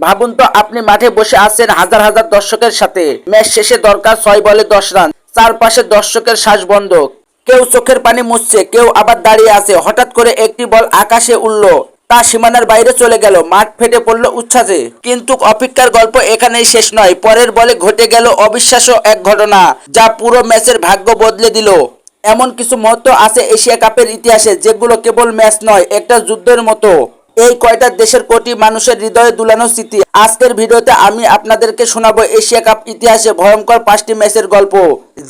ভাবুন তো, আপনি মাঠে বসে আছেন হাজার হাজার দর্শকের সাথে। ম্যাচ শেষে দরকার 6 বলে 10 রান। চারপাশে দর্শকের শ্বাস বন্ধ। কেউ চোখের পানি মুছছে, কেউ আবার দাঁড়িয়ে আছে। হঠাৎ করে একটি বল আকাশে উড়ল, তা সীমানার বাইরে চলে গেল। মাঠ ফেটে পড়ল উচ্ছ্বাসে। কিন্তু অপেক্ষার গল্প এখানেই শেষ নয়। পরের বলে ঘটে গেল অবিশ্বাস্য এক ঘটনা, যা পুরো ম্যাচের ভাগ্য বদলে দিল। এমন কিছু মুহূর্ত আছে এশিয়া কাপের ইতিহাসে, যেগুলো কেবল ম্যাচ নয়, একটা যুদ্ধের মতো। এই কয়টা দেশের কোটি মানুষের হৃদয়ে দুলানো স্মৃতি। আজকের ভিডিওতে আমি আপনাদেরকে শোনাবো এশিয়া কাপ ইতিহাসে ভয়ঙ্কর 5টি ম্যাচের গল্প,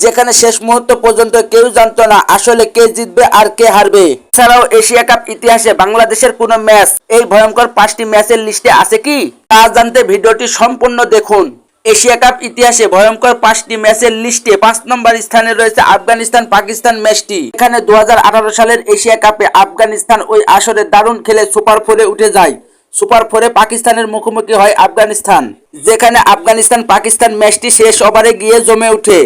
যেখানে শেষ মুহূর্ত পর্যন্ত কেউ জানতো না আসলে কে জিতবে আর কে হারবে। এছাড়াও এশিয়া কাপ ইতিহাসে বাংলাদেশের কোনো ম্যাচ এই ভয়ঙ্কর 5টি ম্যাচের লিস্টে আছে কি, তা জানতে ভিডিওটি সম্পূর্ণ দেখুন। এশিয়া কাপ ইতিহাসে ভয়ঙ্কর 5টি ম্যাচের লিস্টে 5 নম্বর স্থানে রয়েছে আফগানিস্তান পাকিস্তান ম্যাচটি। এখানে 2018 সালের এশিয়া কাপে আফগানিস্তান ওই আসরে দারুণ খেলে সুপার 4-এ উঠে যায়। সুপার 4-এ পাকিস্তানের মুখোমুখি হয় আফগানিস্তান, যেখানে আফগানিস্তান পাকিস্তান ম্যাচটি শেষ ওভারে গিয়ে জমে ওঠে।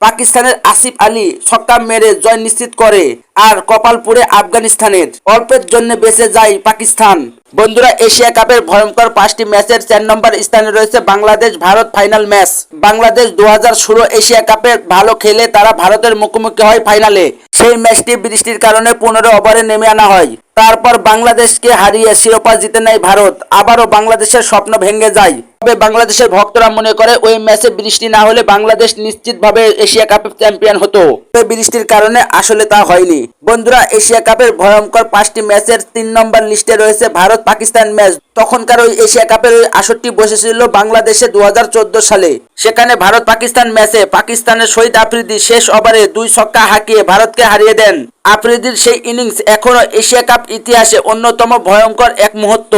পাকিস্তানের আসিফ আলী ছক্কা মেরে জয় নিশ্চিত করে, আর কপাল পুড়ে আফগানিস্তানের। অল্পের জন্য বেঁচে যায় পাকিস্তান। বন্ধুরা, এশিয়া কাপের ভয়ঙ্কর 5টি ম্যাচের 4 নম্বর স্থানে রয়েছে Bangladesh Bharat final match. Bangladesh 2016 Asia কাপে ভালো খেলে তারা ভারতের মুখোমুখি হয় ফাইনালে। সেই ম্যাচটি বৃষ্টির কারণে 15 ওভারে নেমে আনা হয়। তারপর বাংলাদেশকে হারিয়ে শিরোপা জিতে নেয় ভারত। আবারও বাংলাদেশের স্বপ্ন ভেঙে যায়। তবে বাংলাদেশের ভক্তরা মনে করে ওই ম্যাচে বৃষ্টি না হলে বাংলাদেশ নিশ্চিতভাবে এশিয়া কাপের চ্যাম্পিয়ন হতো। তবে বৃষ্টির কারণে আসলে তা হয়নি। বন্ধুরা, এশিয়া কাপের ভয়ঙ্কর 5টি ম্যাচের 3 নম্বর লিস্টে রয়েছে ভারত পাকিস্তান ম্যাচ। তখনকার ওই এশিয়া কাপের ওই আসরটি বসেছিল বাংলাদেশে 2014 সালে। সেখানে ভারত পাকিস্তান ম্যাচে পাকিস্তানের শহীদ আফ্রিদি শেষ ওভারে 2 ছক্কা হাঁকিয়ে ভারতকে হারিয়ে দেন। আফ্রিদির সেই ইনিংস এখনো এশিয়া কাপ ইতিহাসে অন্যতম ভয়ঙ্কর এক মুহূর্ত।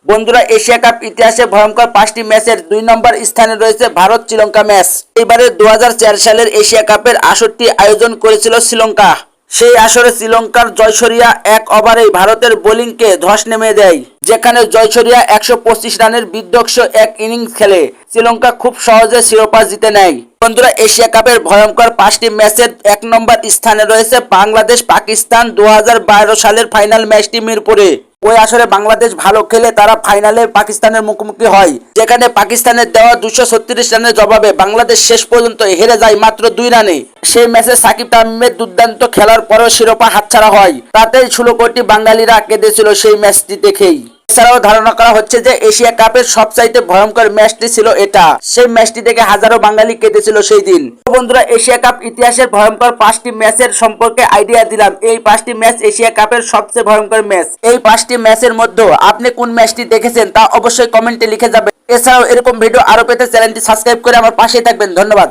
বন্ধুরা, এশিয়া কাপ ইতিহাসে ভয়ঙ্কর 5টি ম্যাচের 2 নম্বর স্থানে রয়েছে ভারত শ্রীলঙ্কা ম্যাচ। এবারে 2004 সালের এশিয়া কাপের আসরটি আয়োজন করেছিল শ্রীলঙ্কা। সেই আসরে শ্রীলঙ্কার জয়সূরিয়া 1 ওভারেই ভারতের বোলিংকে ধস নেমে দেয়, যেখানে জয়সূরিয়া 125 রানের বিধ্বংসী এক ইনিংস খেলে শ্রীলঙ্কা খুব সহজে শিরোপা জিতে নেয়। বন্ধুরা, এশিয়া কাপের ভয়ঙ্কর 5টি ম্যাচের 1 নম্বর স্থানে রয়েছে বাংলাদেশ পাকিস্তান 2012 সালের ফাইনাল ম্যাচটি মিরপুরে। ওই আসরে বাংলাদেশ ভালো খেলে তারা ফাইনালে পাকিস্তানের মুখোমুখি হয়, যেখানে পাকিস্তানের দেওয়া 236 রানের জবাবে বাংলাদেশ শেষ পর্যন্ত হেরে যায় মাত্র 2 রানে। সেই ম্যাচে সাকিব তামিমের দুর্দান্ত খেলার পরেও শিরোপা হাতছাড়া হয়। তাতেই 16 কোটি বাঙালিরা কেঁদেছিল সেই ম্যাচটি দেখেই। এছাড়াও ধারণা করা হচ্ছে যে এশিয়া কাপের সবচাইতে ভয়ঙ্কর ম্যাচটি ছিল এটা। সেই ম্যাচটি দেখে হাজারো বাঙালি কেঁদেছিল সেই দিন। বন্ধুরা, এশিয়া কাপ ইতিহাসের ভয়ঙ্কর 5টি ম্যাচের সম্পর্কে আইডিয়া দিলাম। এই 5টি ম্যাচ এশিয়া কাপের সবচেয়ে ভয়ঙ্কর ম্যাচ। এই 5টি ম্যাচের মধ্যে আপনি কোন ম্যাচটি দেখেছেন তা অবশ্যই কমেন্টে লিখে যাবেন। এছাড়াও এরকম ভিডিও আরো পেতে চ্যানেলটি সাবস্ক্রাইব করে আমার পাশেই থাকবেন। ধন্যবাদ।